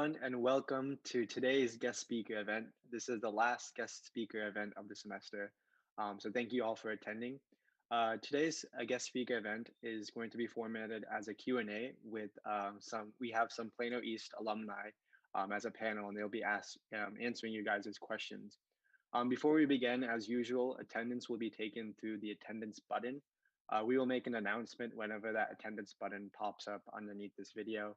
everyone, and welcome to today's guest speaker event. This is the last guest speaker event of the semester. So thank you all for attending. Today's guest speaker event is going to be formatted as a Q&A with we have some Plano East alumni as a panel, and they'll be answering you guys' questions. Before we begin, as usual, attendance will be taken through the attendance button. We will make an announcement whenever that attendance button pops up underneath this video.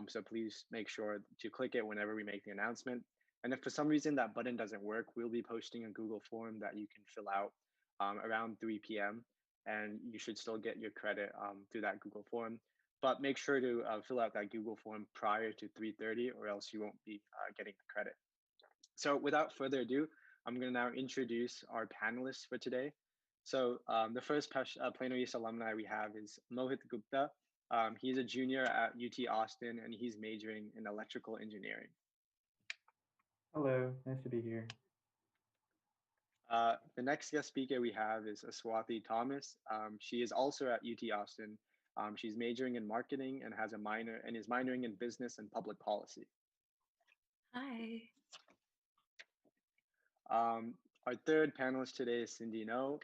So please make sure to click it whenever we make the announcement. And if for some reason that button doesn't work, we'll be posting a Google form that you can fill out around 3 p.m. and you should still get your credit through that Google form. But make sure to fill out that Google form prior to 3:30 or else you won't be getting the credit. So without further ado, I'm going to now introduce our panelists for today. So the first Plano East alumni we have is Mohit Gupta. He's a junior at UT Austin, and he's majoring in electrical engineering. Hello, nice to be here. The next guest speaker we have is Aswathi Thomas. She is also at UT Austin. She's majoring in marketing and has a minor and is minoring in business and public policy. Hi. Our third panelist today is Cindy No.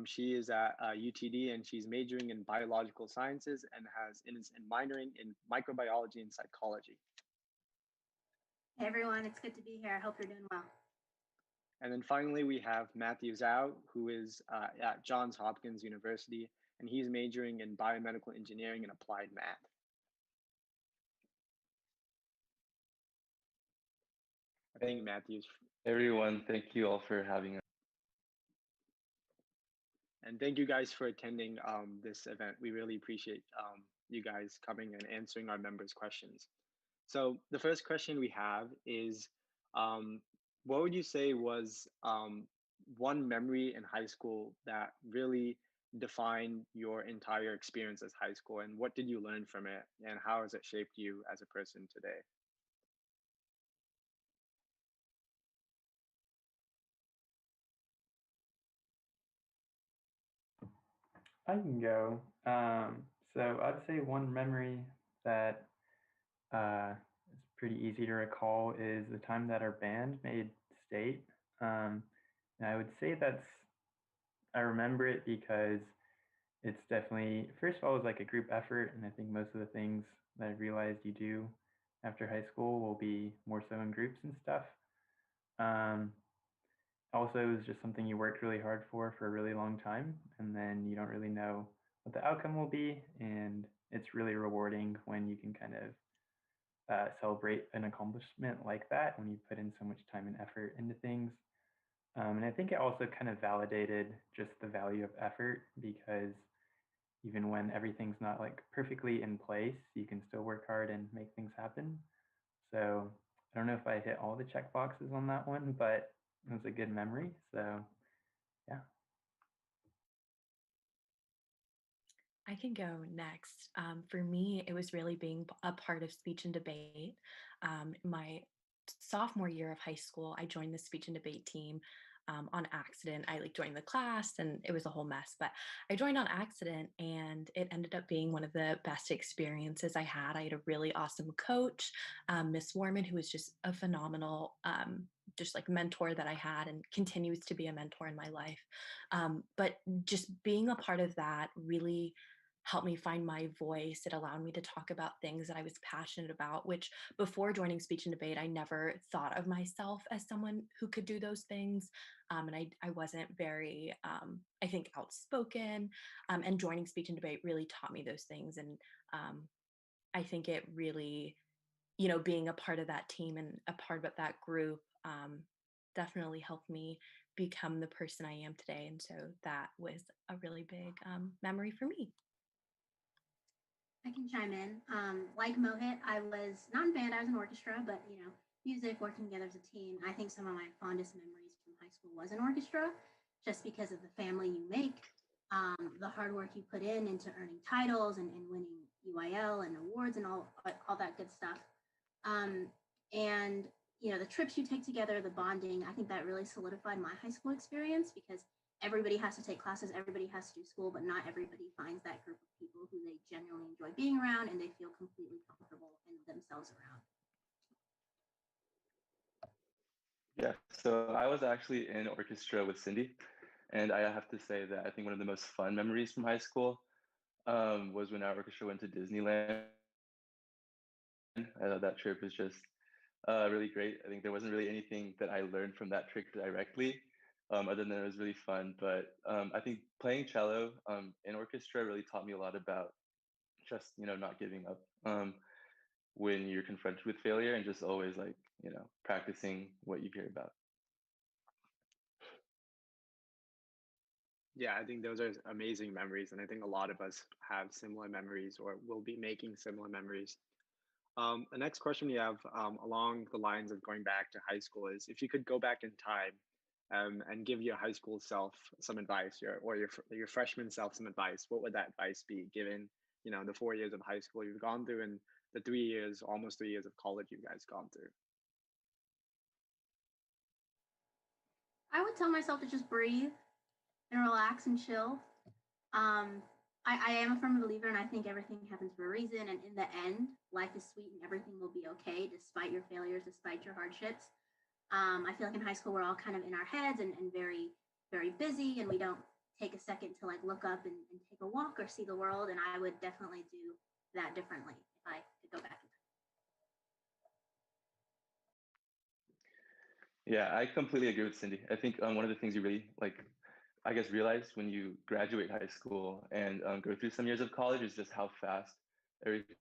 She is at UTD and she's majoring in biological sciences and is minoring in microbiology and psychology. Hey everyone, it's good to be here. I hope you're doing well. And then finally, we have Matthew Zhao, who is at Johns Hopkins University, and he's majoring in biomedical engineering and applied math. I think Matthew's. Everyone, thank you all for having us. And thank you guys for attending this event. We really appreciate you guys coming and answering our members' questions. So the first question we have is, what would you say was one memory in high school that really defined your entire experience as high school, and what did you learn from it, and how has it shaped you as a person today? I can go. So I'd say one memory that is pretty easy to recall is the time that our band made state. And I would say I remember it because it's definitely, first of all, it was like a group effort. And I think most of the things that I realized you do after high school will be more so in groups and stuff. Also, it was just something you worked really hard for a really long time, and then you don't really know what the outcome will be. And it's really rewarding when you can kind of celebrate an accomplishment like that when you put in so much time and effort into things. And I think it also kind of validated just the value of effort, because even when everything's not like perfectly in place, you can still work hard and make things happen. So I don't know if I hit all the check boxes on that one, but it was a good memory. So yeah. I can go next. For me, it was really being a part of speech and debate. My sophomore year of high school, I joined the speech and debate team on accident. I joined the class and it was a whole mess, but I joined on accident and it ended up being one of the best experiences I had. I had a really awesome coach, Miss Warman, who was just a phenomenal just like mentor that I had and continues to be a mentor in my life. But just being a part of that really helped me find my voice. It allowed me to talk about things that I was passionate about, which before joining speech and debate, I never thought of myself as someone who could do those things. And I wasn't very, I think, outspoken. And joining speech and debate really taught me those things. And I think it really, being a part of that team and a part of that group definitely helped me become the person I am today. And so that was a really big memory for me. I can chime in. Like Mohit, I was not in band, I was in orchestra, but music, working together as a team. I think some of my fondest memories from high school was in orchestra, just because of the family you make, the hard work you put in into earning titles and winning UIL and awards and all that good stuff. And the trips you take together, the bonding, I think that really solidified my high school experience, because everybody has to take classes, everybody has to do school, but not everybody finds that group of people who they genuinely enjoy being around and they feel completely comfortable in themselves around. Yeah, so I was actually in orchestra with Cindy, and I have to say that I think one of the most fun memories from high school was when our orchestra went to Disneyland. I thought that trip was just really great. I think there wasn't really anything that I learned from that trip directly, other than it was really fun. But I think playing cello in orchestra really taught me a lot about just not giving up when you're confronted with failure, and just always practicing what you hear about. Yeah, I think those are amazing memories, and I think a lot of us have similar memories or will be making similar memories. The next question we have along the lines of going back to high school is, if you could go back in time and give your high school self some advice, or your freshman self some advice, what would that advice be, given the 4 years of high school you've gone through and the almost 3 years of college you guys gone through? I would tell myself to just breathe and relax and chill. I am a firm believer, and I think everything happens for a reason. And in the end, life is sweet and everything will be okay, despite your failures, despite your hardships. I feel like in high school, we're all kind of in our heads and very, very busy, and we don't take a second to look up and take a walk or see the world. And I would definitely do that differently if I could go back in time. Yeah, I completely agree with Cindy. I think one of the things you really I guess, realize when you graduate high school and go through some years of college is just how fast everything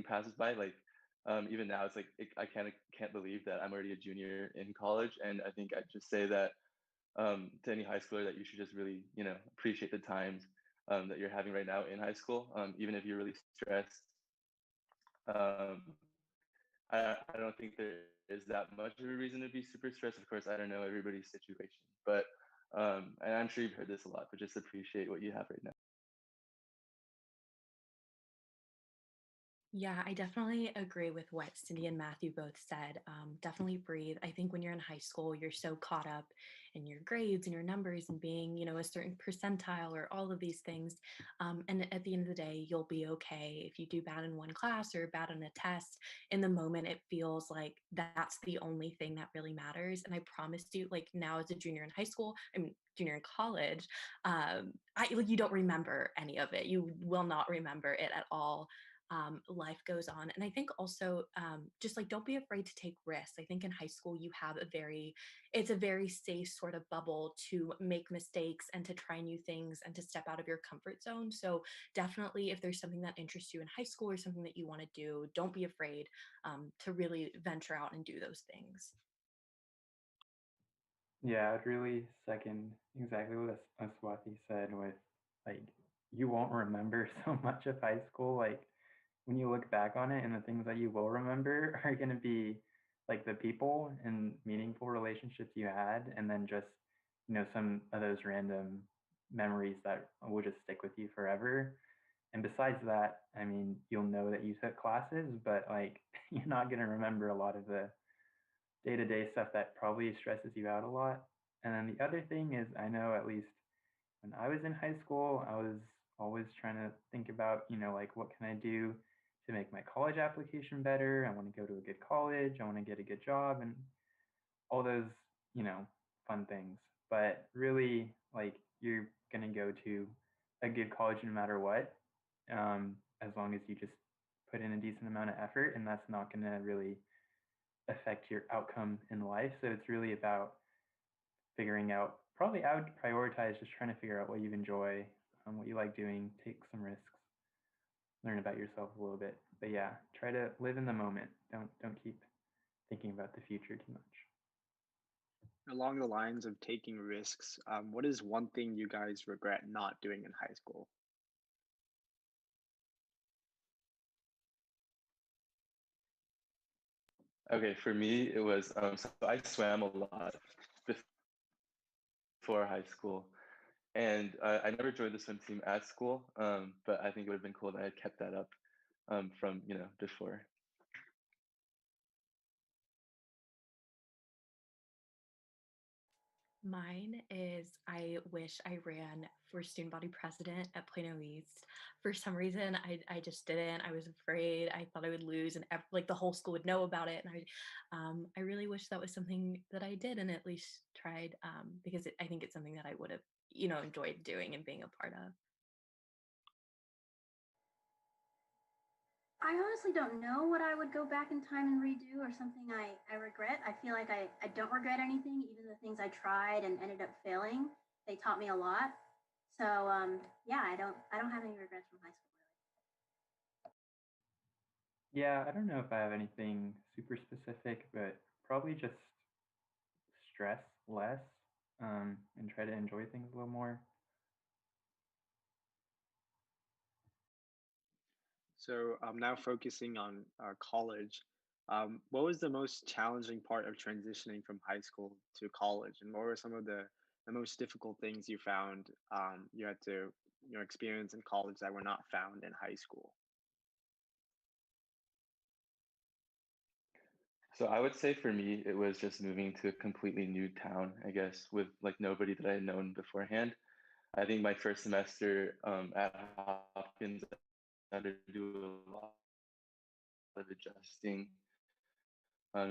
passes by. Like even now, it's like I can't believe that I'm already a junior in college, and I think I'd just say that to any high schooler that you should just really appreciate the times that you're having right now in high school, even if you're really stressed. Um, I don't think there is that much of a reason to be super stressed. Of course, I don't know everybody's situation, but and I'm sure you've heard this a lot, but just appreciate what you have right now. Yeah, I definitely agree with what Cindy and Matthew both said. Definitely breathe. I think when you're in high school, you're so caught up in your grades and your numbers and being, a certain percentile or all of these things. And at the end of the day, you'll be okay. If you do bad in one class or bad on a test, in the moment, it feels like that's the only thing that really matters. And I promise you, like now as a junior in high school, I'm junior in college, you don't remember any of it. You will not remember it at all. Life goes on. And I think also just like don't be afraid to take risks. I think in high school you have it's a very safe sort of bubble to make mistakes and to try new things and to step out of your comfort zone. So definitely if there's something that interests you in high school or something that you want to do, don't be afraid to really venture out and do those things. Yeah, I'd really second exactly what Aswathi said with like you won't remember so much of high school. Like when you look back on it and the things that you will remember are going to be like the people and meaningful relationships you had, and then just some of those random memories that will just stick with you forever. And besides that, I mean, you'll know that you took classes, but like you're not going to remember a lot of the day-to-day stuff that probably stresses you out a lot. And then the other thing is, I know at least when I was in high school, I was always trying to think about, like what can I do to make my college application better? I want to go to a good college, I want to get a good job, and all those, fun things. But really, like you're gonna go to a good college no matter what, as long as you just put in a decent amount of effort, and that's not gonna really affect your outcome in life. So it's really about figuring out. Probably I would prioritize just trying to figure out what you enjoy, what you like doing, take some risks, learn about yourself a little bit. But yeah, try to live in the moment. Don't keep thinking about the future too much. Along the lines of taking risks, what is one thing you guys regret not doing in high school? Okay, for me, it was so I swam a lot before high school, and I never joined the swim team at school, but I think it would have been cool that I had kept that up from before. Mine is I wish I ran for student body president at Plano East. For some reason, I just didn't. I was afraid. I thought I would lose, and like the whole school would know about it. And I really wish that was something that I did and at least tried because I think it's something that I would have enjoyed doing and being a part of. I honestly don't know what I would go back in time and redo or something I regret. I feel like I don't regret anything, even the things I tried and ended up failing. They taught me a lot. So yeah, I don't have any regrets from high school Yeah, I don't know if I have anything super specific, but probably just stress less, and try to enjoy things a little more. So now focusing on college, what was the most challenging part of transitioning from high school to college, and what were some of the most difficult things you found you had to experience in college that were not found in high school? So I would say for me, it was just moving to a completely new town, I guess, with like nobody that I had known beforehand. I think my first semester at Hopkins, I had to do a lot of adjusting,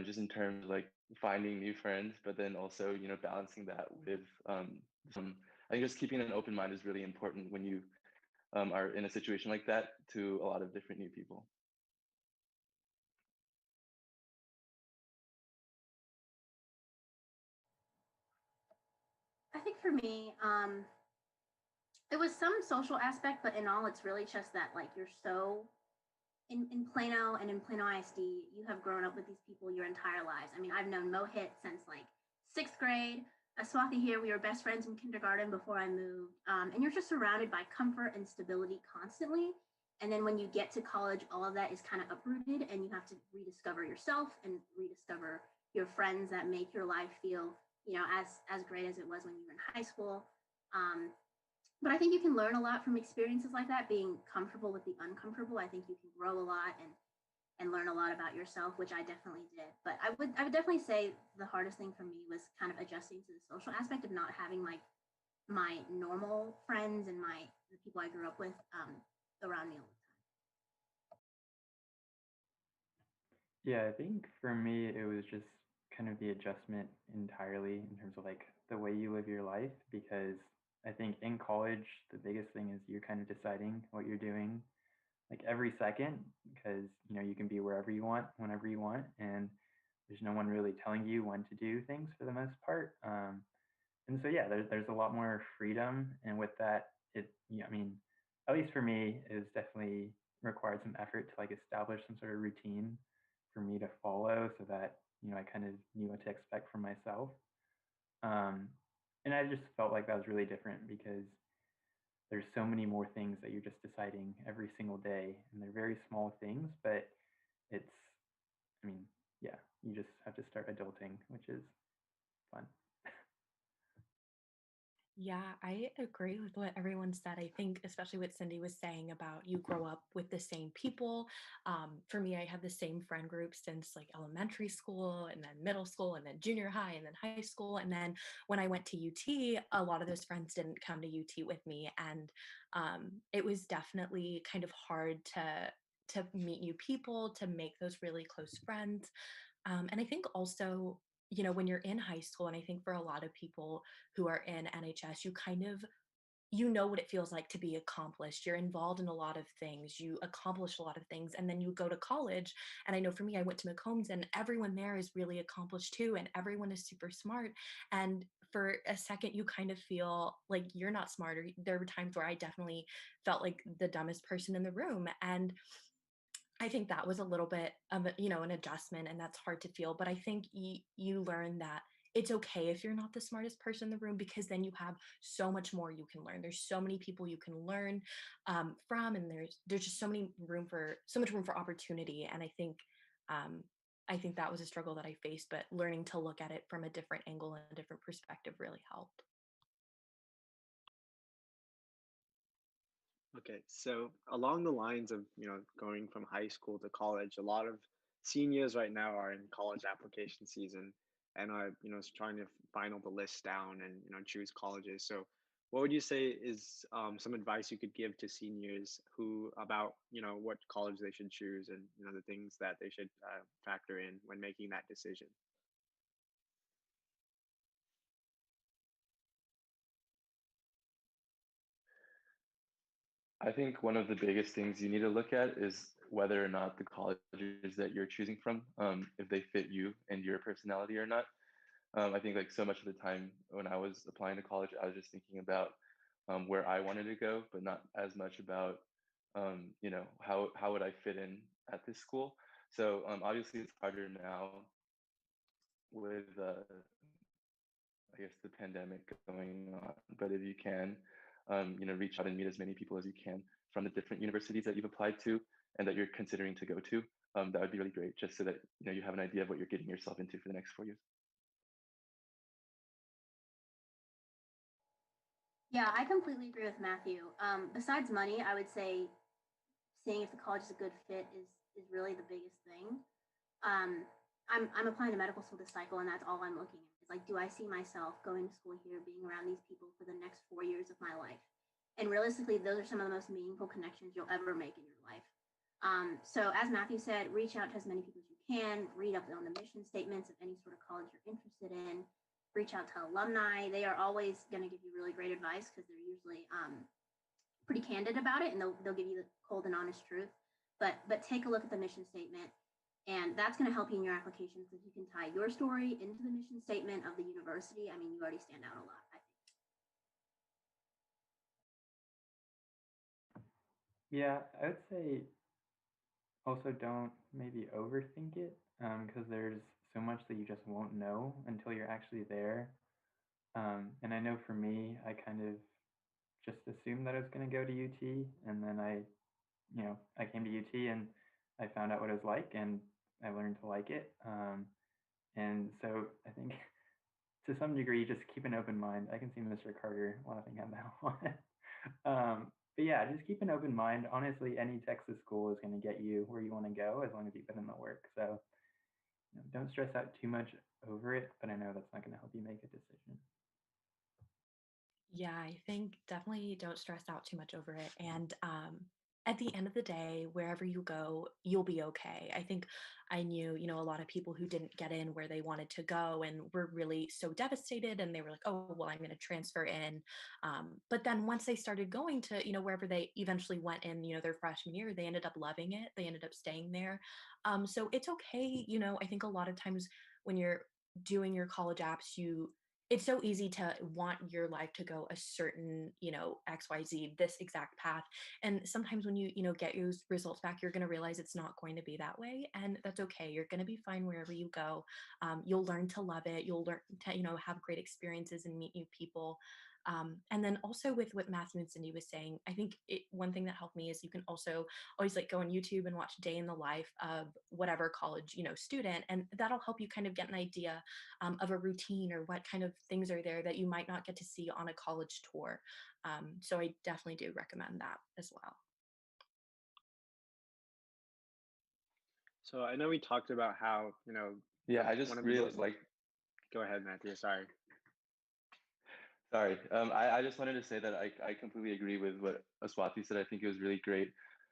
just in terms of like finding new friends, but then also, balancing that with some, I think just keeping an open mind is really important when you are in a situation like that to a lot of different new people. I think for me, it was some social aspect, but in all, it's really just that like you're so in Plano and in Plano ISD, you have grown up with these people your entire lives. I mean, I've known Mohit since like sixth grade. Aswathi here, we were best friends in kindergarten before I moved. And you're just surrounded by comfort and stability constantly. And then when you get to college, all of that is kind of uprooted and you have to rediscover yourself and rediscover your friends that make your life feel, you know, as great as it was when you were in high school. But I think you can learn a lot from experiences like that, being comfortable with the uncomfortable. I think you can grow a lot and learn a lot about yourself, which I definitely did. But I would definitely say the hardest thing for me was kind of adjusting to the social aspect of not having like my normal friends and the people I grew up with around me all the time. Yeah, I think for me, it was just kind of the adjustment entirely in terms of like the way you live your life, because I think in college, the biggest thing is you're kind of deciding what you're doing like every second, because you know you can be wherever you want, whenever you want, and there's no one really telling you when to do things for the most part. And so yeah, there's a lot more freedom, and with that, I mean, at least for me, it was definitely required some effort to like establish some sort of routine for me to follow, so that you know I kind of knew what to expect from myself. Um, and I just felt like that was really different because there's so many more things that you're just deciding every single day, and they're very small things, but it's, I mean, yeah, you just have to start adulting, which is fun. Yeah, I agree with what everyone said. I think, especially what Cindy was saying about you grow up with the same people. For me, I had the same friend group since like elementary school and then middle school and then junior high and then high school. And then when I went to UT, a lot of those friends didn't come to UT with me. And it was definitely kind of hard to meet new people, to make those really close friends. And I think also, you know, when you're in high school, and I think for a lot of people who are in NHS, you kind of, you know what it feels like to be accomplished. You're involved in a lot of things. You accomplish a lot of things. And then you go to college. And I know for me, I went to McCombs and everyone there is really accomplished too. And everyone is super smart. And for a second, you kind of feel like you're not smart. Or there were times where I definitely felt like the dumbest person in the room. And I think that was a little bit of a, you know, an adjustment, and that's hard to feel. But I think you learn that it's okay if you're not the smartest person in the room, because then you have so much more you can learn. There's so many people you can learn from, and there's just so much room for opportunity. And I think that was a struggle that I faced, but learning to look at it from a different angle and a different perspective really helped. Okay, so along the lines of, you know, going from high school to college, a lot of seniors right now are in college application season and are, you know, trying to final the list down and, you know, choose colleges. So what would you say is some advice you could give to seniors who about, you know, what college they should choose and, you know, the things that they should factor in when making that decision? I think one of the biggest things you need to look at is whether or not the colleges that you're choosing from, if they fit you and your personality or not. I think like so much of the time when I was applying to college, I was just thinking about where I wanted to go, but not as much about you know how would I fit in at this school. So obviously it's harder now with I guess the pandemic going on. But if you can, you know, reach out and meet as many people as you can from the different universities that you've applied to and that you're considering to go to. That would be really great, just so that you know you have an idea of what you're getting yourself into for the next 4 years. Yeah, I completely agree with Matthew. Besides money, I would say seeing if the college is a good fit is really the biggest thing. Um, I'm applying to medical school this cycle, and that's all I'm looking at. Is like, do I see myself going to school here, being around these people for the next 4 years of my life? And realistically, those are some of the most meaningful connections you'll ever make in your life. So as Matthew said, reach out to as many people as you can, read up on the mission statements of any sort of college you're interested in, reach out to alumni. They are always going to give you really great advice because they're usually pretty candid about it, and they'll give you the cold and honest truth. But take a look at the mission statement, and that's going to help you in your applications if you can tie your story into the mission statement of the university. I mean, you already stand out a lot, I think. Yeah, I would say also don't maybe overthink it because there's so much that you just won't know until you're actually there. And I know for me, I kind of just assumed that I was going to go to UT, and then I came to UT and I found out what it was like, and I learned to like it. And so I think to some degree, just keep an open mind. I can see Mr. Carter laughing at that one. But yeah, just keep an open mind. Honestly, any Texas school is going to get you where you want to go as long as you put in the work. So don't stress out too much over it, but I know that's not going to help you make a decision. Yeah, I think definitely don't stress out too much over it. And at the end of the day, wherever you go, you'll be okay. I think I knew, a lot of people who didn't get in where they wanted to go and were really so devastated. And they were like, oh, well, I'm going to transfer in. But then once they started going to, wherever they eventually went in, their freshman year, they ended up loving it. They ended up staying there. So it's okay. I think a lot of times when you're doing your college apps, it's so easy to want your life to go a certain, XYZ, this exact path. And sometimes when you get your results back, you're going to realize it's not going to be that way. And that's okay. You're going to be fine wherever you go. You'll learn to love it. You'll learn to, have great experiences and meet new people. And then also with what Matthew and Cindy was saying, I think one thing that helped me is you can also always like go on YouTube and watch day in the life of whatever college, student. And that'll help you kind of get an idea of a routine or what kind of things are there that you might not get to see on a college tour. So I definitely do recommend that as well. So I know we talked about how, Yeah, I just one of the really most, like. go ahead, Matthew, sorry. Sorry, I just wanted to say that I completely agree with what Aswathi said. I think it was really great.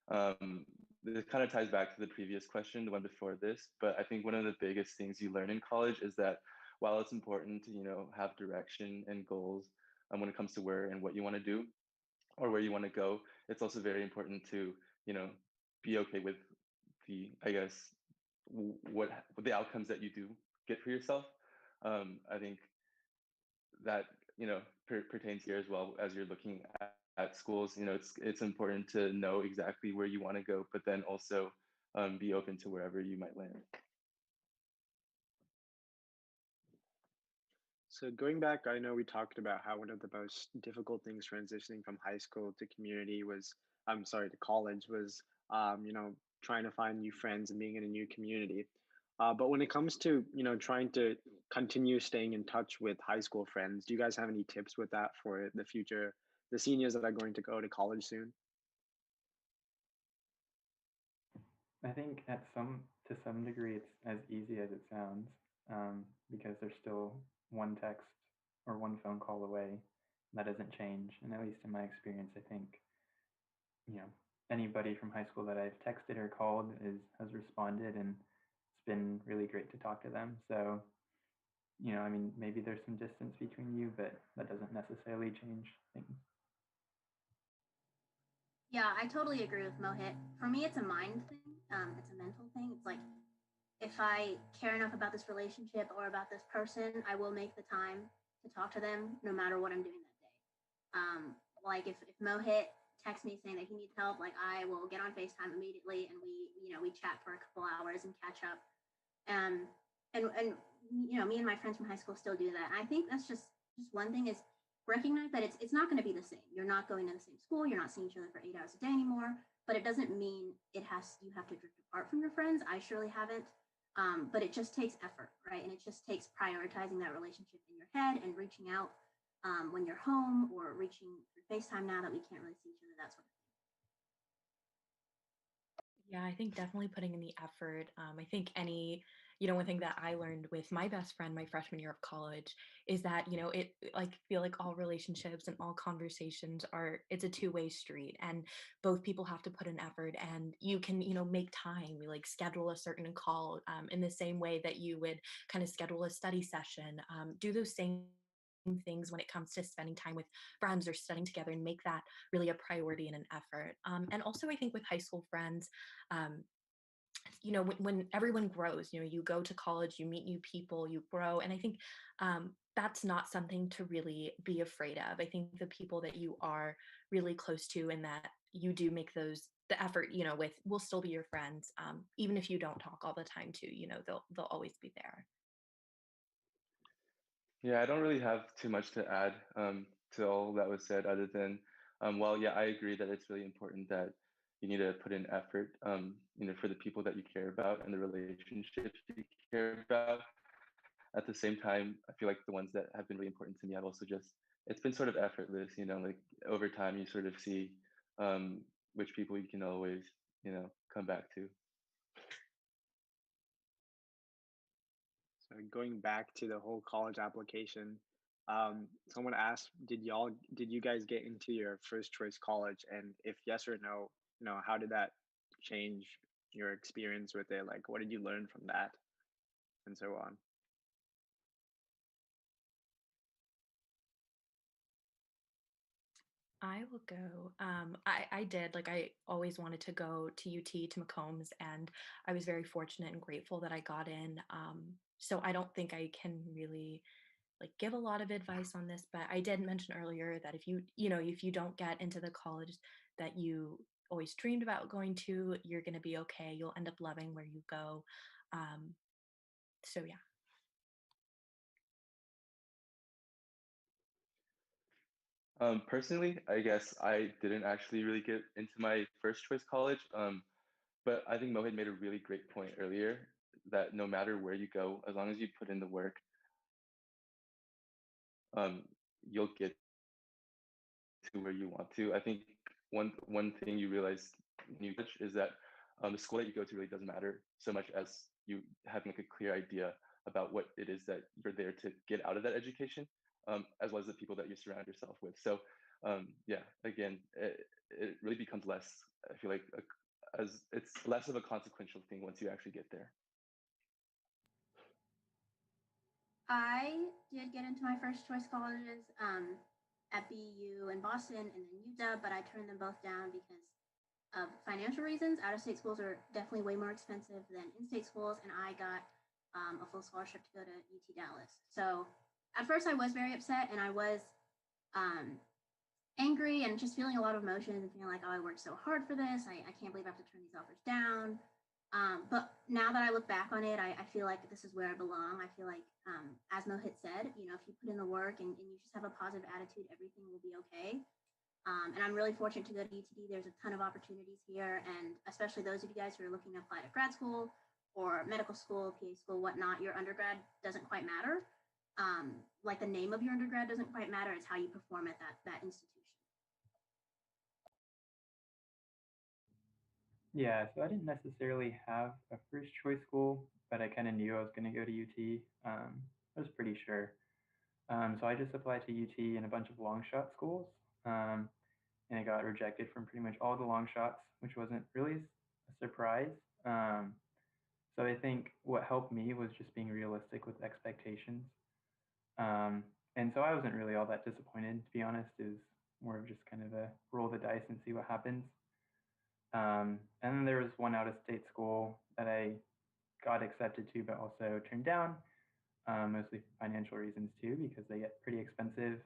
This kind of ties back to the previous question, the one before this, but I think one of the biggest things you learn in college is that while it's important to, have direction and goals when it comes to where and what you want to do or where you want to go, it's also very important to, you know, be okay with I guess, what the outcomes that you do get for yourself. I think that pertains here as well as you're looking at schools. It's important to know exactly where you want to go, but then also be open to wherever you might land. So going back, I know we talked about how one of the most difficult things transitioning from high school to community was, I'm sorry, to college was, trying to find new friends and being in a new community. But when it comes to, trying to continue staying in touch with high school friends, do you guys have any tips with that for the future, the seniors that are going to go to college soon? I think to some degree it's as easy as it sounds because there's still one text or one phone call away. That doesn't change, and at least in my experience, I think you know anybody from high school that I've texted or called has responded, and it's been really great to talk to them. So I mean, maybe there's some distance between you, but that doesn't necessarily change things. Yeah, I totally agree with Mohit. For me, it's a mind thing. It's a mental thing. It's like if I care enough about this relationship or about this person, I will make the time to talk to them no matter what I'm doing that day. Like if Mohit texts me saying that he needs help, like I will get on FaceTime immediately and we chat for a couple hours and catch up. Um, and me and my friends from high school still do that. And I think that's just one thing is recognize that it's not going to be the same. You're not going to the same school. You're not seeing each other for 8 hours a day anymore. But it doesn't mean you have to drift apart from your friends. I surely haven't. But it just takes effort, right? And it just takes prioritizing that relationship in your head and reaching out when you're home or reaching through FaceTime now that we can't really see each other, that sort of Yeah, I think definitely putting in the effort. I think one thing that I learned with my best friend my freshman year of college is that, it like feel like all relationships and all conversations it's a two-way street and both people have to put in effort and you can, make time, you like schedule a certain call in the same way that you would kind of schedule a study session, do those same things when it comes to spending time with friends or studying together and make that really a priority and an effort. And also, I think with high school friends, um, when everyone grows, you go to college, you meet new people, you grow. And I think that's not something to really be afraid of. I think the people that you are really close to and that you do make the effort, with will still be your friends. Even if you don't talk all the time too, they'll always be there. Yeah, I don't really have too much to add to all that was said, other than, well, yeah, I agree that it's really important that you need to put in effort, for the people that you care about and the relationships you care about. At the same time, I feel like the ones that have been really important to me have also just, it's been sort of effortless, like over time you sort of see um, which people you can always, come back to. So going back to the whole college application, someone asked, did you guys get into your first choice college? And if yes or no, how did that change your experience with it? Like, what did you learn from that, and so on? I will go. I did. Like, I always wanted to go to UT, to Maccombs, and I was very fortunate and grateful that I got in. So I don't think I can really like give a lot of advice on this, but I did mention earlier that if you don't get into the college that you always dreamed about going to, you're going to be okay. You'll end up loving where you go. Um, so yeah. Personally, I guess I didn't actually really get into my first choice college, but I think Mohit made a really great point earlier that no matter where you go, as long as you put in the work, you'll get to where you want to. I think one thing you realize when you touch is that the school that you go to really doesn't matter so much as you having like a clear idea about what it is that you're there to get out of that education, as well as the people that you surround yourself with. So yeah, again, it really becomes less. I feel like as it's less of a consequential thing once you actually get there. I did get into my first choice colleges at BU in Boston and then UW, but I turned them both down because of financial reasons. Out of state schools are definitely way more expensive than in state schools, and I got a full scholarship to go to UT Dallas. So at first, I was very upset and I was um, angry and just feeling a lot of emotions and feeling like, oh, I worked so hard for this. I can't believe I have to turn these offers down. But now that I look back on it, I feel like this is where I belong. I feel like, as Mohit said, if you put in the work and you just have a positive attitude, everything will be okay. And I'm really fortunate to go to UTD. There's a ton of opportunities here. And especially those of you guys who are looking to apply to grad school or medical school, PA school, whatnot, your undergrad doesn't quite matter. Like the name of your undergrad doesn't quite matter. It's how you perform at that institution. Yeah, so I didn't necessarily have a first choice school, but I kind of knew I was going to go to UT. I was pretty sure. So I just applied to UT and a bunch of long shot schools, and I got rejected from pretty much all the long shots, which wasn't really a surprise. So I think what helped me was just being realistic with expectations. And so I wasn't really all that disappointed, to be honest. It was more of just kind of a roll the dice and see what happens. And then there was one out of state school that I got accepted to, but also turned down, mostly for financial reasons too, because they get pretty expensive,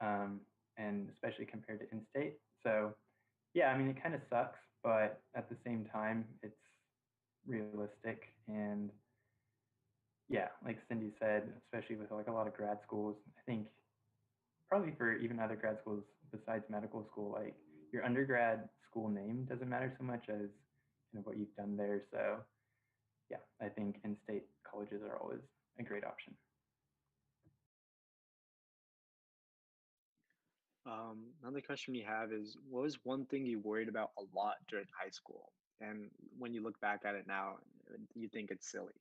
and especially compared to in-state. So yeah, I mean, it kind of sucks, but at the same time, it's realistic. And yeah, like Cindy said, especially with like a lot of grad schools, I think probably for even other grad schools besides medical school, like your undergrad school name doesn't matter so much as kind of what you've done there. So yeah, I think in-state colleges are always a great option. Another question you have is, what was one thing you worried about a lot during high school? And when you look back at it now, you think it's silly?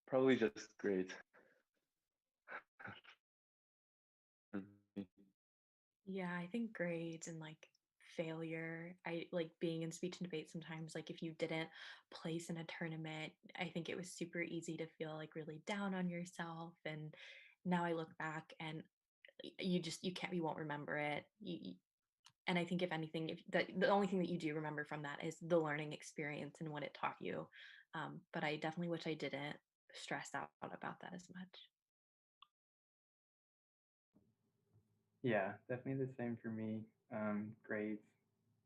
Probably just grades. Yeah, I think grades and like failure. I like being in speech and debate sometimes. Like if you didn't place in a tournament, I think it was super easy to feel like really down on yourself. And now I look back and you won't remember it. And I think if anything, if the only thing that you do remember from that is the learning experience and what it taught you. But I definitely wish I didn't stress out about that as much. Yeah, definitely the same for me. Grades,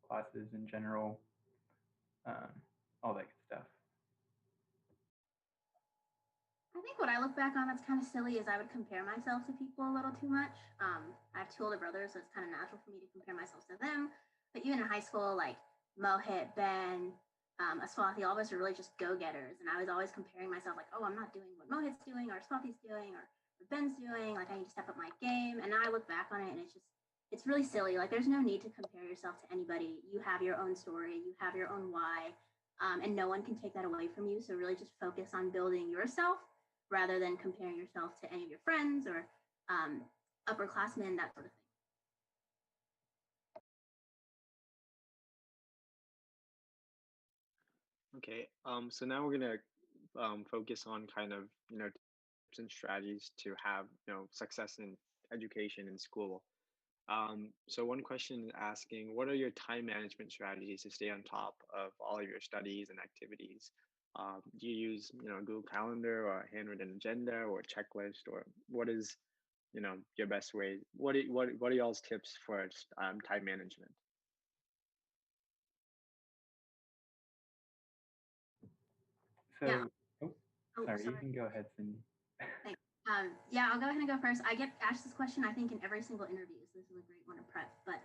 classes in general, um, all that good stuff. I think what I look back on that's kind of silly is I would compare myself to people a little too much. I have two older brothers, so it's kind of natural for me to compare myself to them. But even in high school, like Mohit, Ben, Aswathi, all of us are really just go-getters. And I was always comparing myself like, oh, I'm not doing what Mohit's doing or Aswathi's doing or what Ben's doing. Like I need to step up my game. And now I look back on it and it's really silly. Like there's no need to compare yourself to anybody. You have your own story, you have your own why, and no one can take that away from you. So really just focus on building yourself rather than comparing yourself to any of your friends or upperclassmen, that sort of thing. Okay, so now we're gonna focus on kind of tips and strategies to have success in education in school. So one question is asking, what are your time management strategies to stay on top of all of your studies and activities? Do you use Google Calendar or a handwritten agenda or a checklist, or what is your best way? What are y'all's tips for time management? So, Yeah. oh, Oh, sorry, you sorry. can go ahead, Cindy. Thanks. Yeah, I'll go ahead and go first. I get asked this question, I think, in every single interview, so this is a great one to prep. But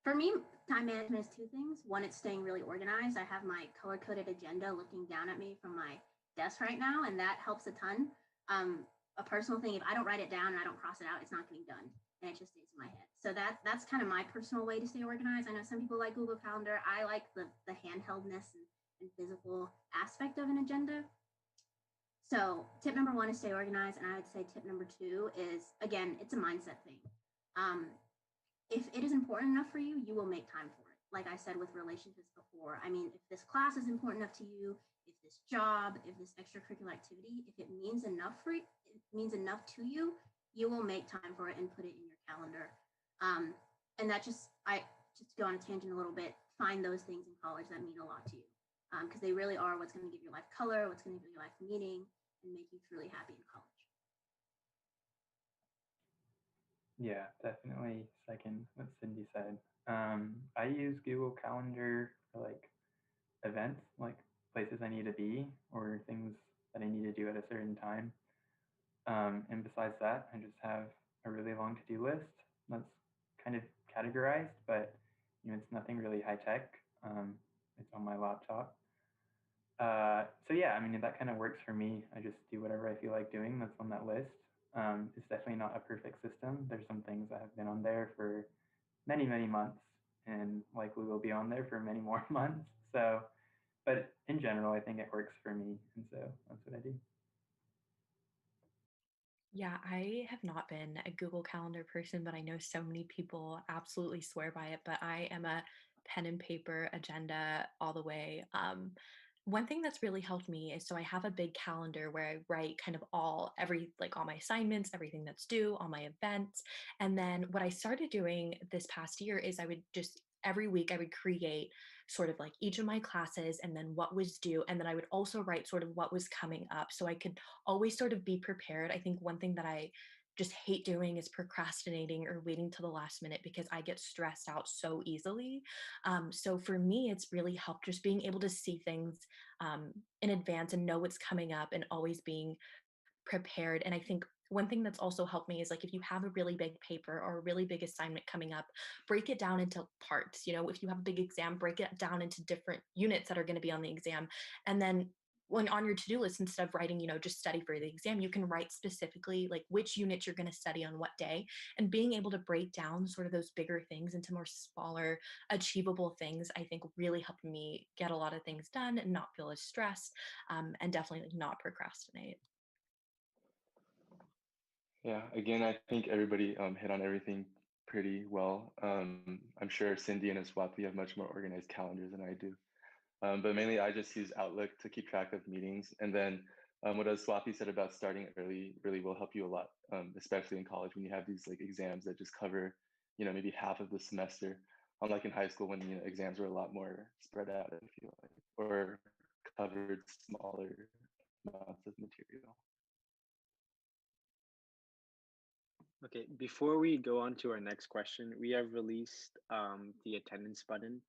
for me, time management is two things. One, it's staying really organized. I have my color-coded agenda looking down at me from my desk right now, and that helps a ton. A personal thing, if I don't write it down and I don't cross it out, it's not getting done, and it just stays in my head. So that's kind of my personal way to stay organized. I know some people like Google Calendar. I like the handheldness and physical aspect of an agenda. So tip number one is stay organized, and I would say tip number two is, again, it's a mindset thing. Um, if it is important enough for you, you will make time for it. Like I said with relationships before, I mean, if this class is important enough to you, if this job, if this extracurricular activity, if it means enough for you, it means enough to you, you will make time for it and put it in your calendar. And that I just go on a tangent a little bit, find those things in college that mean a lot to you. Because they really are what's going to give your life color, what's going to give your life meaning, and make you truly happy in college. Yeah, definitely second what Cindy said. I use Google Calendar for like events, like places I need to be or things that I need to do at a certain time. And besides that, I just have a really long to-do list that's kind of categorized, but it's nothing really high tech. It's on my laptop. So yeah, I mean that kind of works for me. I just do whatever I feel like doing that's on that list. It's definitely not a perfect system. There's some things that have been on there for many, many months and likely will be on there for many more months. So, but in general, I think it works for me. And so that's what I do. Yeah, I have not been a Google Calendar person, but I know so many people absolutely swear by it. But I am a pen and paper agenda all the way. One thing that's really helped me is so I have a big calendar where I write kind of all my assignments, everything that's due, all my events. And then what I started doing this past year is I would just every week I would create sort of like each of my classes and then what was due. And then I would also write sort of what was coming up so I could always sort of be prepared. I think one thing that I just hate doing is procrastinating or waiting till the last minute because I get stressed out so easily. So for me, it's really helped just being able to see things in advance and know what's coming up and always being prepared. And I think one thing that's also helped me is like if you have a really big paper or a really big assignment coming up, break it down into parts. If you have a big exam, break it down into different units that are going to be on the exam. And then when on your to-do list, instead of writing, just study for the exam, you can write specifically like which units you're going to study on what day, and being able to break down sort of those bigger things into more smaller, achievable things, I think really helped me get a lot of things done and not feel as stressed, and definitely not procrastinate. Yeah, again, I think everybody hit on everything pretty well. I'm sure Cindy and Aswathi have much more organized calendars than I do. But mainly I just use Outlook to keep track of meetings. And then what Aswathi said about starting early really will help you a lot, especially in college when you have these like exams that just cover maybe half of the semester. Unlike in high school when exams were a lot more spread out, I feel like, or covered smaller amounts of material. Okay, before we go on to our next question, we have released the attendance button.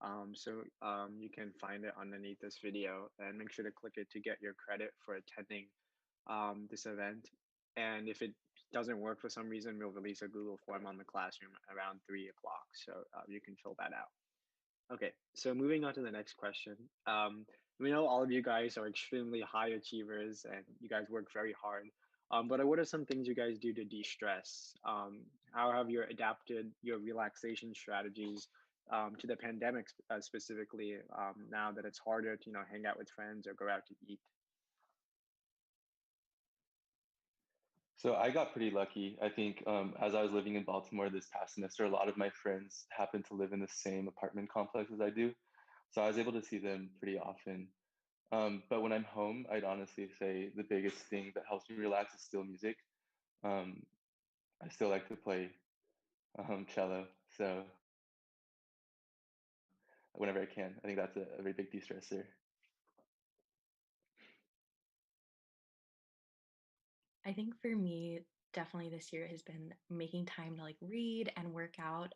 You can find it underneath this video and make sure to click it to get your credit for attending this event. And if it doesn't work for some reason, we'll release a Google form on the classroom around 3 o'clock. So you can fill that out. Okay, so moving on to the next question. We know all of you guys are extremely high achievers and you guys work very hard. But what are some things you guys do to de-stress? How have you adapted your relaxation strategies to the pandemic specifically now that it's harder to hang out with friends or go out to eat? So I got pretty lucky. I think as I was living in Baltimore this past semester, a lot of my friends happen to live in the same apartment complex as I do. So I was able to see them pretty often. But when I'm home, I'd honestly say the biggest thing that helps me relax is still music. I still like to play cello. So whenever I can, I think that's a very big de-stressor. I think for me, definitely this year has been making time to like read and work out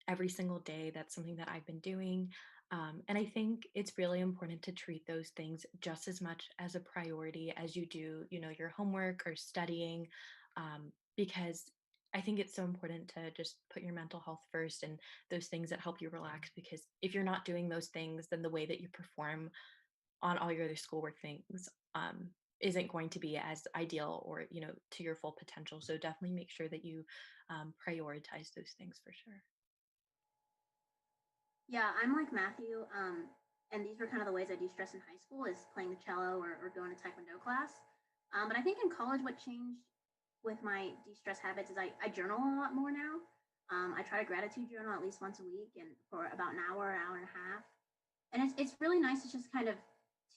every single day. That's something that I've been doing. And I think it's really important to treat those things just as much as a priority as you do, your homework or studying, because I think it's so important to just put your mental health first and those things that help you relax. Because if you're not doing those things, then the way that you perform on all your other schoolwork things isn't going to be as ideal or to your full potential. So definitely make sure that you prioritize those things for sure. Yeah, I'm like Matthew, and these were kind of the ways I de-stress in high school is playing the cello or going to taekwondo class. But I think in college, what changed with my de-stress habits is I journal a lot more now. I try to gratitude journal at least once a week and for about an hour and a half. And it's really nice to just kind of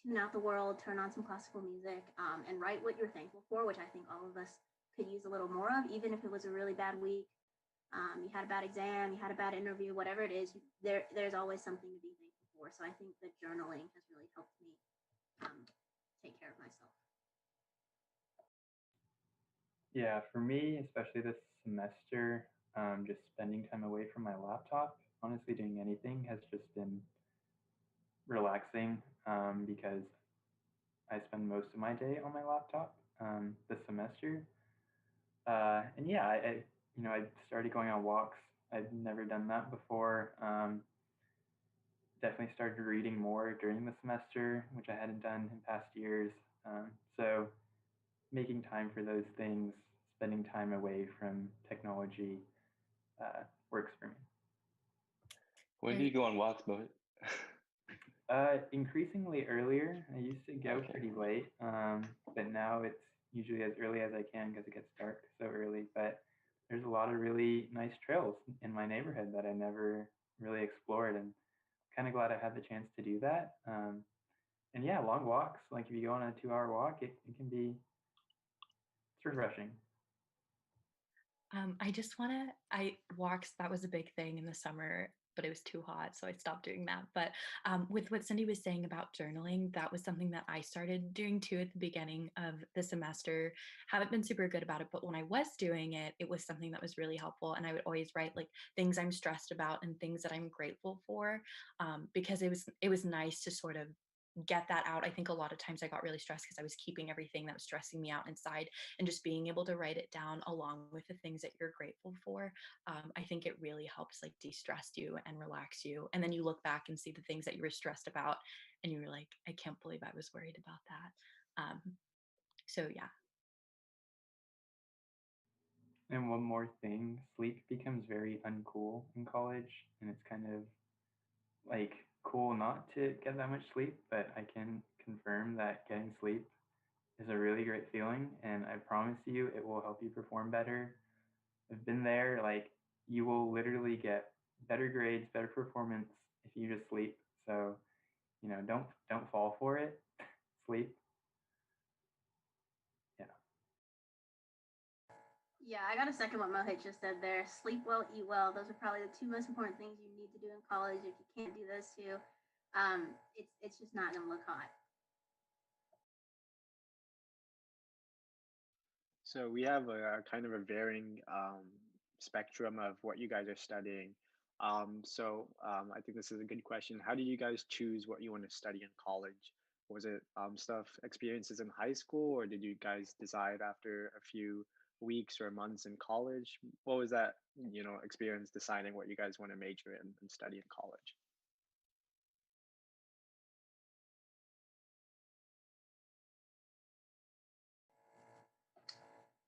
tune out the world, turn on some classical music, and write what you're thankful for, which I think all of us could use a little more of, even if it was a really bad week. You had a bad exam, you had a bad interview, whatever it is, there's always something to be thankful for. So I think that journaling has really helped me take care of myself. Yeah, for me, especially this semester, just spending time away from my laptop, honestly, doing anything has just been relaxing because I spend most of my day on my laptop this semester. And yeah, I started going on walks. I've never done that before. Definitely started reading more during the semester, which I hadn't done in past years. So making time for those things, spending time away from technology works for me. When do you go on walks, Mohit? Increasingly earlier. I used to go pretty late, but now it's usually as early as I can because it gets dark so early. But there's a lot of really nice trails in my neighborhood that I never really explored, and kind of glad I had the chance to do that. And yeah, long walks, like if you go on a 2-hour walk, it can be, it's refreshing. I walks, that was a big thing in the summer, but it was too hot, so I stopped doing that. But with what Cindy was saying about journaling, that was something that I started doing too at the beginning of the semester. Haven't been super good about it, but when I was doing it, it was something that was really helpful. And I would always write like things I'm stressed about and things that I'm grateful for, because it was nice to sort of get that out. I think a lot of times I got really stressed because I was keeping everything that was stressing me out inside, and just being able to write it down along with the things that you're grateful for, I think it really helps like de-stress you and relax you. And then you look back and see the things that you were stressed about and you were like, I can't believe I was worried about that. So yeah. And one more thing, sleep becomes very uncool in college, and it's kind of like cool not to get that much sleep, but I can confirm that getting sleep is a really great feeling, and I promise you it will help you perform better. I've been there, like you will literally get better grades, better performance if you just sleep. So, don't fall for it. Sleep. Yeah. Yeah, I gotta second what Mohit just said there. Sleep well, eat well. Those are probably the two most important things you need to do in college. If you can't do those two, it's just not gonna look hot. So we have a kind of a varying spectrum of what you guys are studying. I think this is a good question. How did you guys choose what you want to study in college? Was it stuff, experiences in high school, or did you guys decide after a few weeks or months in college? What was that, experience deciding what you guys want to major in and study in college?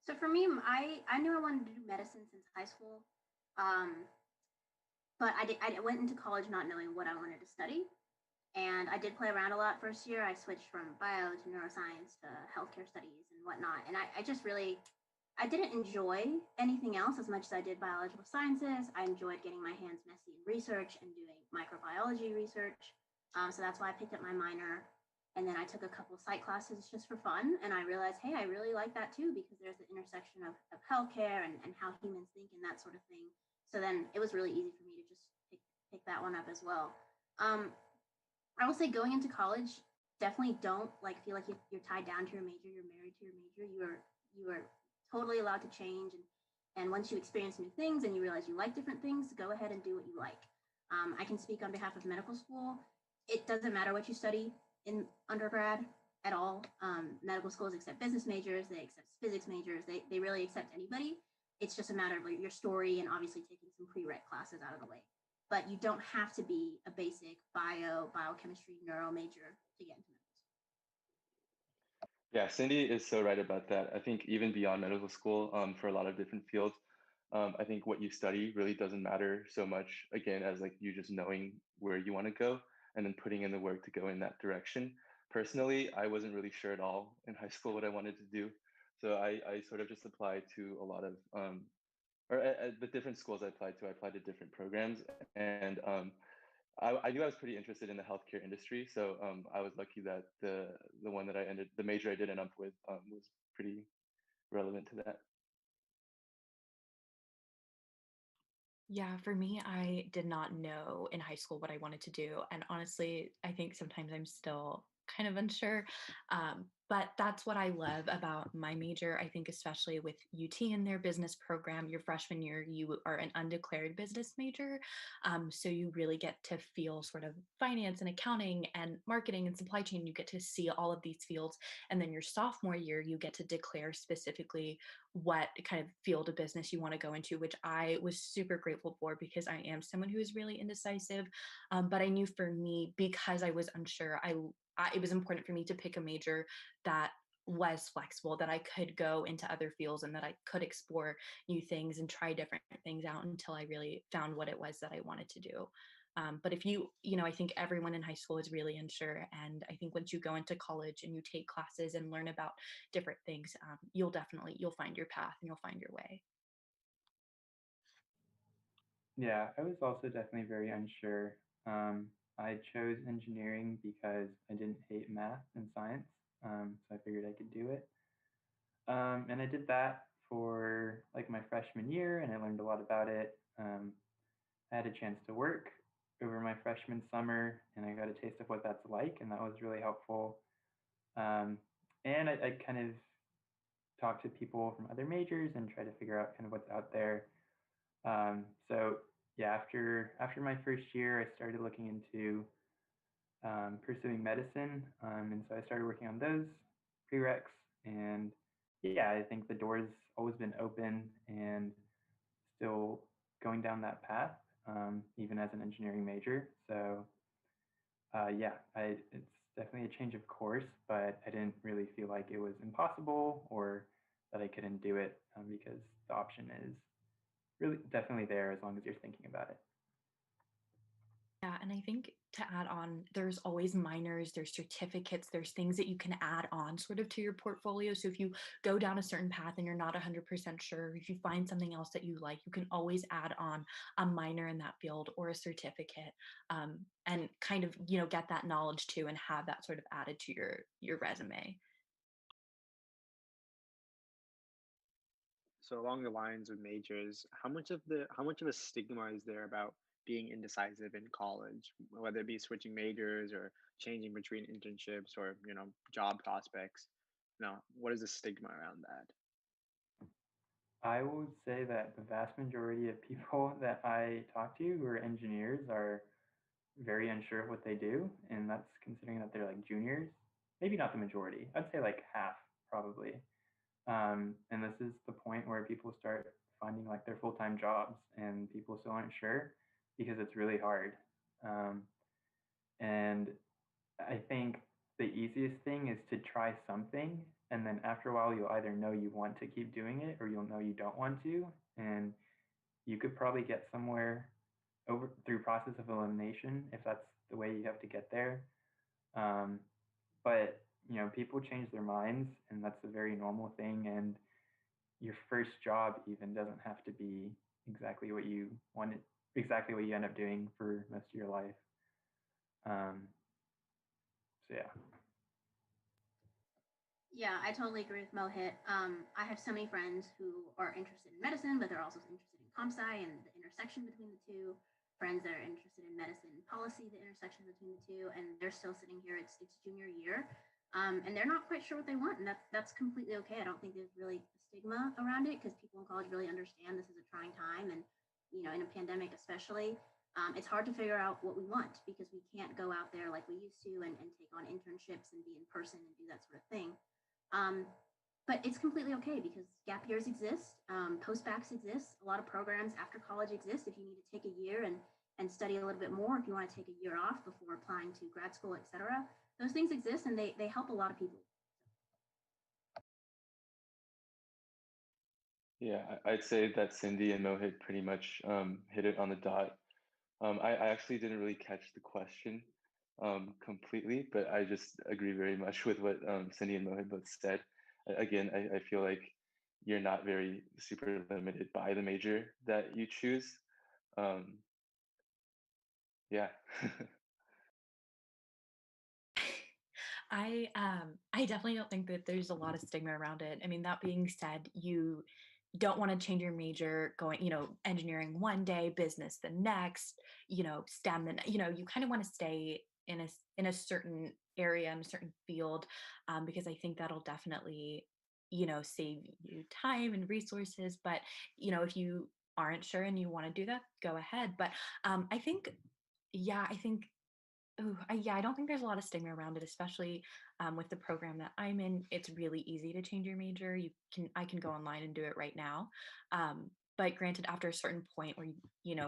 So for me, I knew I wanted to do medicine since high school, um, but I went into college not knowing what I wanted to study, and I did play around a lot first year. I switched from bio to neuroscience to healthcare studies and whatnot, and I just really I didn't enjoy anything else as much as I did biological sciences. I enjoyed getting my hands messy in research and doing microbiology research. So that's why I picked up my minor. And then I took a couple psych classes just for fun. And I realized, hey, I really like that too, because there's the intersection of healthcare and how humans think and that sort of thing. So then it was really easy for me to just pick that one up as well. I will say going into college, definitely don't like feel like you're tied down to your major, you're married to your major. You are totally allowed to change, and once you experience new things and you realize you like different things, go ahead and do what you like. I can speak on behalf of medical school. It doesn't matter what you study in undergrad at all. Medical schools accept business majors, they accept physics majors, they really accept anybody. It's just a matter of like your story and obviously taking some prereq classes out of the way. But you don't have to be a basic biochemistry, neuro major to get into medical school. Yeah, Cindy is so right about that. I think even beyond medical school, for a lot of different fields, I think what you study really doesn't matter so much, again, as like you just knowing where you want to go and then putting in the work to go in that direction. Personally, I wasn't really sure at all in high school what I wanted to do. So I sort of just applied to a lot of, or at the different schools I applied to different programs. And I knew I was pretty interested in the healthcare industry, so I was lucky that the one that the major I did end up with was pretty relevant to that. Yeah, for me, I did not know in high school what I wanted to do. And honestly, I think sometimes I'm still kind of unsure. But that's what I love about my major. I think, especially with UT and their business program, your freshman year, you are an undeclared business major. So you really get to feel sort of finance and accounting and marketing and supply chain. You get to see all of these fields. And then your sophomore year, you get to declare specifically what kind of field of business you want to go into, which I was super grateful for because I am someone who is really indecisive. But I knew for me, because I was unsure, it was important for me to pick a major that was flexible, that I could go into other fields and that I could explore new things and try different things out until I really found what it was that I wanted to do. But if I think everyone in high school is really unsure. And I think once you go into college and you take classes and learn about different things, you'll find your path and you'll find your way. Yeah, I was also definitely very unsure. I chose engineering because I didn't hate math and science, so I figured I could do it. And I did that for like my freshman year, and I learned a lot about it. I had a chance to work over my freshman summer, and I got a taste of what that's like, and that was really helpful. Um, and I kind of talked to people from other majors and try to figure out kind of what's out there. So yeah, after my first year, I started looking into pursuing medicine, and so I started working on those prereqs. And yeah, I think the door's always been open and still going down that path, even as an engineering major. So yeah, it's definitely a change of course, but I didn't really feel like it was impossible or that I couldn't do it, because the option is really definitely there as long as you're thinking about it. Yeah, and I think to add on, there's always minors, there's certificates, there's things that you can add on sort of to your portfolio. So if you go down a certain path and you're not 100% sure, if you find something else that you like, you can always add on a minor in that field or a certificate, and kind of, get that knowledge too and have that sort of added to your resume. So along the lines of majors, how much of a stigma is there about being indecisive in college, whether it be switching majors or changing between internships or, job prospects? What is the stigma around that? I would say that the vast majority of people that I talk to who are engineers are very unsure of what they do, and that's considering that they're like juniors. Maybe not the majority. I'd say like half probably. And this is the point where people start finding like their full-time jobs, and people still aren't sure because it's really hard. Um, and I think the easiest thing is to try something, and then after a while, you'll either know you want to keep doing it or you'll know you don't want to. And you could probably get somewhere over through process of elimination if that's the way you have to get there. Um, but people change their minds, and that's a very normal thing. And your first job even doesn't have to be exactly what you wanted, exactly what you end up doing for most of your life. Um, so yeah. Yeah, I totally agree with Mohit. I have so many friends who are interested in medicine, but they're also interested in comp sci and the intersection between the two. Friends that are interested in medicine policy, the intersection between the two, and they're still sitting here. It's junior year, and they're not quite sure what they want, and that's completely okay. I don't think there's really a stigma around it because people in college really understand this is a trying time, and in a pandemic especially, it's hard to figure out what we want because we can't go out there like we used to and take on internships and be in person and do that sort of thing. Um, but it's completely okay because gap years exist, post-backs exist, a lot of programs after college exist. If you need to take a year and study a little bit more, if you want to take a year off before applying to grad school, etc., those things exist and they help a lot of people. Yeah, I'd say that Cindy and Mohit pretty much hit it on the dot. I actually didn't really catch the question completely, but I just agree very much with what Cindy and Mohit both said. Again, I feel like you're not very super limited by the major that you choose. Um, yeah. I definitely don't think that there's a lot of stigma around it. I mean, that being said, you don't want to change your major going, engineering one day, business the next, STEM, and you kind of want to stay in a certain area, in a certain field, because I think that'll definitely, save you time and resources. But if you aren't sure and you want to do that, go ahead. But I think, yeah, I think Ooh, yeah, I don't think there's a lot of stigma around it, especially with the program that I'm in. It's really easy to change your major. I can go online and do it right now. But granted, after a certain point where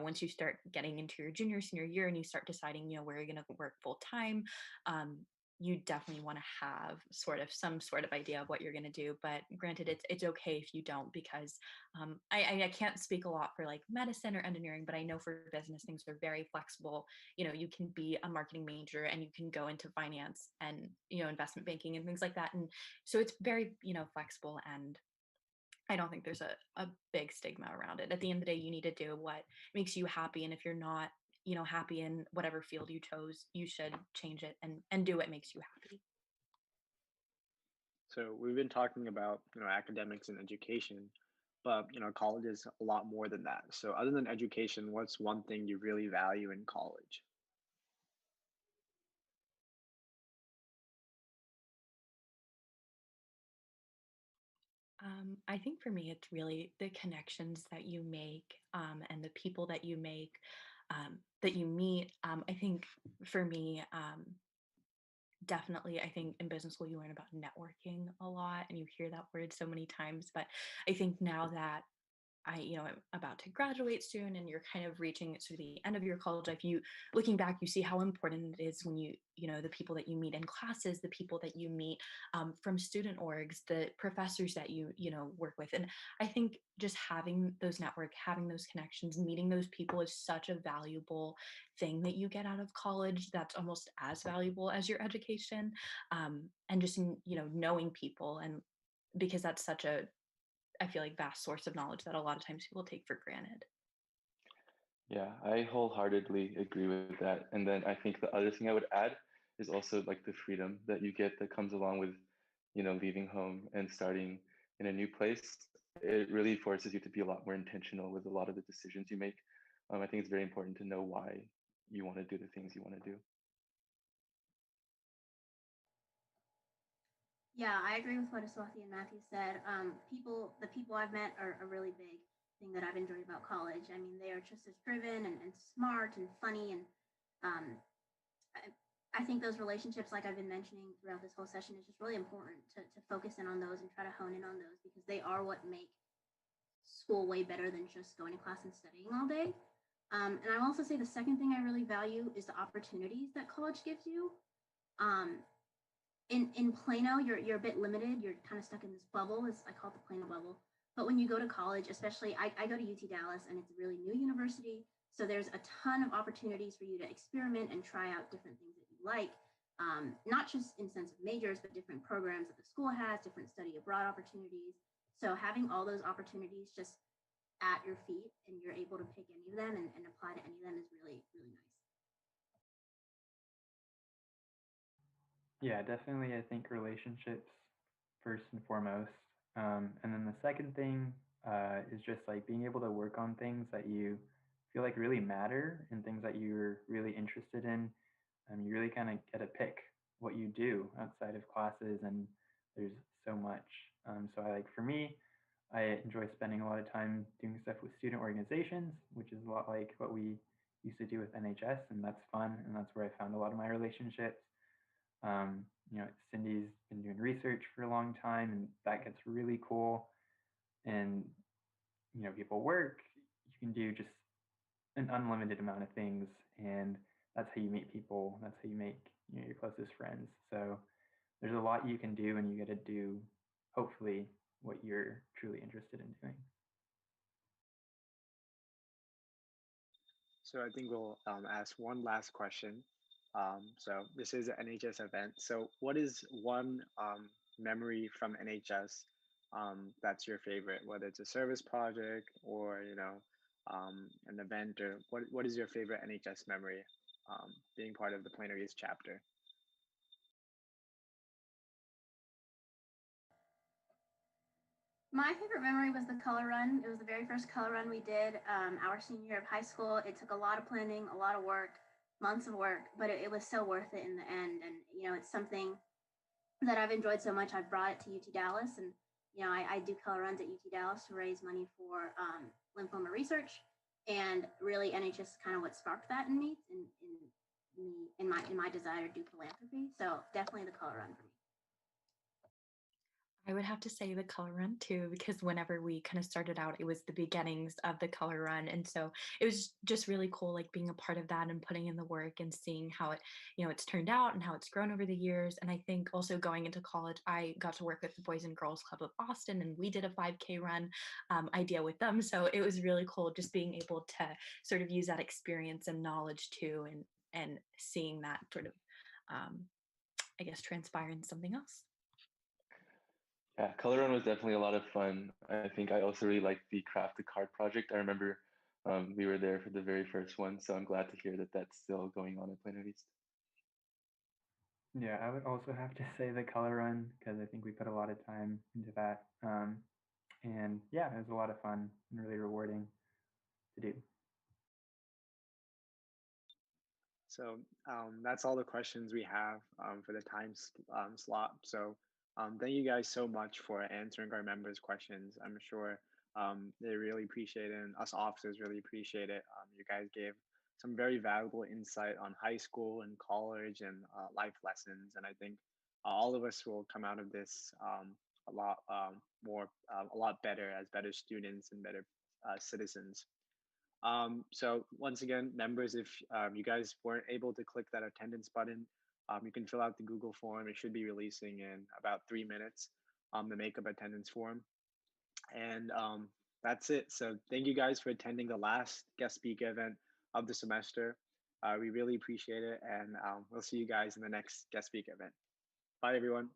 once you start getting into your junior, senior year, and you start deciding, where you're going to work full time, um, you definitely want to have some sort of idea of what you're going to do. But granted, it's okay if you don't, because I can't speak a lot for like medicine or engineering, but I know for business things are very flexible. You can be a marketing major and you can go into finance and investment banking and things like that, and so it's very flexible. And I don't think there's a big stigma around it. At the end of the day, you need to do what makes you happy, and if you're not happy in whatever field you chose, you should change it and do what makes you happy. So we've been talking about, academics and education, but, college is a lot more than that. So other than education, what's one thing you really value in college? I think for me, it's really the connections that you make, and the people that you meet. I think for me, definitely, I think in business school you learn about networking a lot, and you hear that word so many times. But I think now that I'm about to graduate soon, and you're kind of reaching sort of the end of your college life. Looking back, you see how important it is when the people that you meet in classes, the people that you meet from student orgs, the professors that you work with. And I think just having those having those connections, meeting those people is such a valuable thing that you get out of college. That's almost as valuable as your education, and just knowing people, and because that's such a, I feel like, vast source of knowledge that a lot of times people take for granted. Yeah, I wholeheartedly agree with that. And then I think the other thing I would add is also like the freedom that you get that comes along with, leaving home and starting in a new place. it really forces you to be a lot more intentional with a lot of the decisions you make. I think it's very important to know why you want to do the things you want to do. Yeah, I agree with what Aswathi and Matthew said. The people I've met are a really big thing that I've enjoyed about college. I mean, they are just as driven and smart and funny. And um, I think those relationships, like I've been mentioning throughout this whole session, is just really important to focus in on those and try to hone in on those because they are what make school way better than just going to class and studying all day. And I will also say the second thing I really value is the opportunities that college gives you. Um, in Plano, you're a bit limited. You're kind of stuck in this bubble. I call it the Plano bubble. But when you go to college, especially I go to UT Dallas, and it's a really new university. So there's a ton of opportunities for you to experiment and try out different things that you like, not just in sense of majors, but different programs that the school has, different study abroad opportunities. So having all those opportunities just at your feet and you're able to pick any of them and apply to any of them is really, really nice. Yeah, definitely. I think relationships first and foremost. And then the second thing is just like being able to work on things that you feel like really matter and things that you're really interested in. You really kind of get to pick what you do outside of classes, and there's so much. So for me, I enjoy spending a lot of time doing stuff with student organizations, which is a lot like what we used to do with NHS, and that's fun, and that's where I found a lot of my relationships. Um, Cindy's been doing research for a long time, and that gets really cool. And people work. You can do just an unlimited amount of things, and that's how you meet people. That's how you make your closest friends. So there's a lot you can do, and you get to do, hopefully, what you're truly interested in doing. So I think we'll ask one last question. So this is an NHS event. So what is one memory from NHS that's your favorite, whether it's a service project or an event, or what is your favorite NHS memory being part of the Plano East chapter? My favorite memory was the color run. It was the very first color run we did our senior year of high school. It took a lot of planning, a lot of work, months of work, but it was so worth it in the end. And, it's something that I've enjoyed so much. I've brought it to UT Dallas, and, I do color runs at UT Dallas to raise money for lymphoma research. And really, NHS is kind of what sparked that in me, in my desire to do philanthropy. So definitely the color run for me. I would have to say the color run too, because whenever we kind of started out, it was the beginnings of the color run. And so it was just really cool, like being a part of that and putting in the work and seeing how it's turned out and how it's grown over the years. And I think also going into college, I got to work with the Boys and Girls Club of Boston, and we did a 5K run idea with them. So it was really cool just being able to sort of use that experience and knowledge too, and seeing that sort of, I guess, transpire into something else. Yeah, Color Run was definitely a lot of fun. I think I also really liked the Craft a Card project. I remember we were there for the very first one, so I'm glad to hear that that's still going on at Plano East. Yeah, I would also have to say the color run, because I think we put a lot of time into that. And yeah, it was a lot of fun and really rewarding to do. So that's all the questions we have for the time slot. So thank you guys so much for answering our members' questions. I'm sure they really appreciate it, and us officers really appreciate it. You guys gave some very valuable insight on high school and college and life lessons, and I think all of us will come out of this a lot a lot better as better students and better citizens. So once again, members, if you guys weren't able to click that attendance button, you can fill out the Google form. It should be releasing in about 3 minutes, the makeup attendance form. And that's it. So thank you guys for attending the last guest speaker event of the semester. We really appreciate it. And we'll see you guys in the next guest speaker event. Bye, everyone.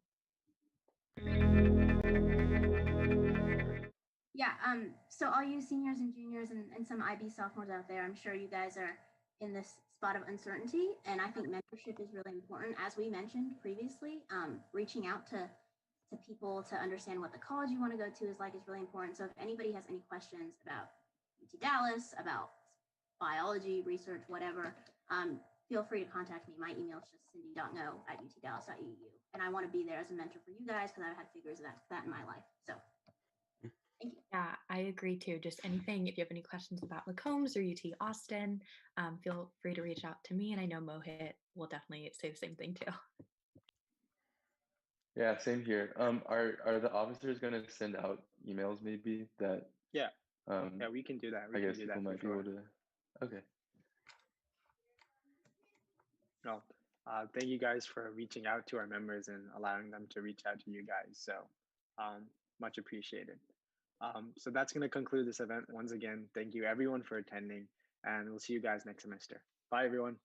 Yeah, so all you seniors and juniors and some IB sophomores out there, I'm sure you guys are in this spot of uncertainty. And I think mentorship is really important. As we mentioned previously, reaching out to to people to understand what the college you want to go to is like is really important. So if anybody has any questions about UT Dallas, about biology, research, whatever, feel free to contact me. My email is just cindy.ngo@utdallas.edu. And I want to be there as a mentor for you guys because I've had figures of that in my life. So thank you. Yeah, I agree too. Just anything, if you have any questions about McCombs or UT Austin, feel free to reach out to me. And I know Mohit will definitely say the same thing too. Yeah, same here. Are the officers going to send out emails maybe that? Yeah, yeah, we can do that. I guess people might be able to. Okay. No, thank you guys for reaching out to our members and allowing them to reach out to you guys. So much appreciated. So that's going to conclude this event. Once again, thank you everyone for attending, and we'll see you guys next semester. Bye, everyone.